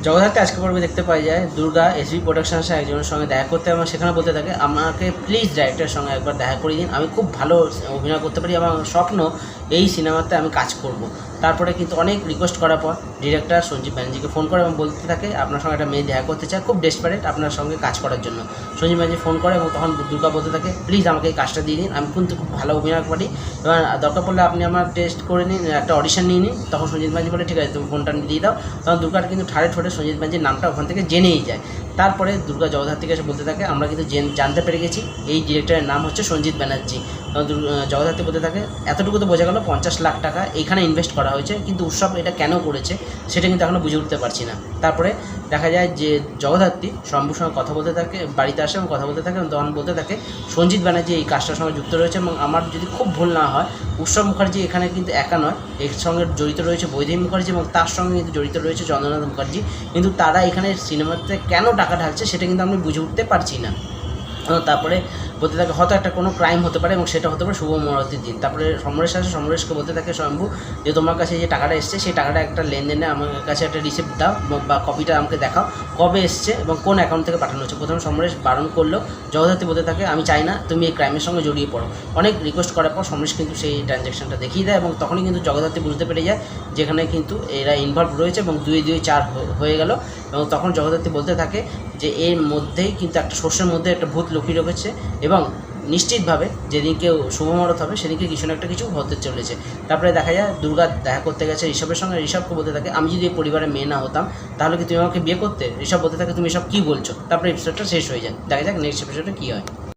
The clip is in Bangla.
জগদ্ধাত্রী আজকে পর্বে দেখতে পাওয়া যায় দুর্গা এসবি প্রোডাকশনসে একজনের সঙ্গে দেখা করতে এবং সেখানে বলতে থাকে আমাকে প্লিজ ডাইরেক্টরের সঙ্গে একবার দেখা করে দিন, আমি খুব ভালো অভিনয় করতে পারি, আমার স্বপ্ন এই সিনেমাতে আমি কাজ করব। তারপরে কিন্তু অনেক রিকোয়েস্ট করার পর ডিরেক্টর সঞ্জীব ব্যানার্জিকে ফোন করে এবং বলতে থাকে আপনার সঙ্গে একটা মেয়ে দেখা করতে চায়, খুব ডেসপারেট আপনার সঙ্গে কাজ করার জন্য। সঞ্জীব ব্যানার্জি ফোন করে এবং তখন দুর্গা বলতে থাকে প্লিজ আমাকে এই কাজটা দিয়ে দিন, আমি কিন্তু খুব ভালো অভিনয় পারি, এবার দরকার পড়লে আপনি আমার টেস্ট করে নিন, একটা অডিশন নিয়ে নিন। তখন সঞ্জীব ব্যানার্জি বলে ঠিক আছে তুমি ফোনটা দিয়ে দাও। তখন দুর্গার কিন্তু ঠাড়ে ঠোঁটে সঞ্জীব ব্যানার্জির নামটা ওখান থেকে জেনেই যায়। তারপরে দুর্গা জগদ্ধাত্রীকে এসে বলতে থাকে আমরা কিন্তু জানতে পেরে গেছি এই ডিরেক্টরের নাম হচ্ছে সঞ্জীব ব্যানার্জি। জগদ্ধাত্রী বলতে থাকে এতটুকু তো বোঝা গেল 50 লাখ টাকা এইখানে ইনভেস্ট করা হয়েছে, কিন্তু উৎসব এটা কেন করেছে সেটা কিন্তু এখনও বুঝে উঠতে পারছি না। তারপরে দেখা যায় যে জগদ্ধাত্রী শম্ভুর সঙ্গে কথা বলতে থাকে, বাড়িতে আসে এবং কথা বলতে থাকে এবং তখন বলতে থাকে সঞ্জীব ব্যানার্জি এই কাজটার সঙ্গে যুক্ত রয়েছে এবং আমার যদি খুব ভুল না হয় উৎসব মুখার্জি এখানে কিন্তু একা নয়, এর সঙ্গে জড়িত রয়েছে বৈদেহী মুখার্জি এবং তার সঙ্গে কিন্তু জড়িত রয়েছে চন্দ্রনাথ মুখার্জি, কিন্তু তারা এখানে সিনেমাতে কেন টাকা ঢালছে সেটা কিন্তু আমি বুঝে উঠতে পারছি না। তারপরে বলতে থাকে হয়তো একটা কোনো ক্রাইম হতে পারে এবং সেটা হতে পারে শুভ মুহূর্তের দিন। তারপরে সমরেশ আসে, সমরেশকে বলতে থাকে শম্ভু যে তোমার কাছে যে টাকাটা এসছে সেই টাকাটা একটা লেনদেনে আমার কাছে একটা রিসিপ্ট দাও বা কপিটা আমাকে দেখাও, কবে এসছে এবং কোন অ্যাকাউন্ট থেকে পাঠানো হচ্ছে। প্রথমে সমরেশ বারণ করলো, জগদ্ধাত্রী বলতে থাকে আমি চাই না তুমি এই ক্রাইমের সঙ্গে জড়িয়ে পড়ো। অনেক রিকোয়েস্ট করার পর সমরেশ কিন্তু সেই ট্রানজ্যাকশনটা দেখিয়ে দেয় এবং তখনই কিন্তু জগদ্ধাত্রী বুঝতে পেরে যায় যেখানে কিন্তু এরা ইনভলভ রয়েছে এবং 2 2 4 হয়ে গেল। এবং তখন জগদ্ধাত্রী বলতে থাকে যে এর মধ্যেই কিন্তু একটা শস্যের মধ্যে একটা ভূত লুকিয়ে রেখেছে এবং নিশ্চিতভাবে যেদিনকে শুভ মুহূর্ত হবে সেদিনকে কিছু না একটা কিছু হতে চলেছে। তারপরে দেখা যায় দুর্গা দেখা করতে গেছে ঋষভের সঙ্গে, ঋষভকে বলতে থাকে আমি যদি এই পরিবারের মেয়ে না হতাম তাহলে কি তুমি আমাকে বিয়ে করতে। ঋষভ বলতে থাকে তুমি এসব কী বলছো। তারপরে এপিসোডটা শেষ হয়ে যায়। দেখা যাক নেক্সট এপিসোডে কী হয়।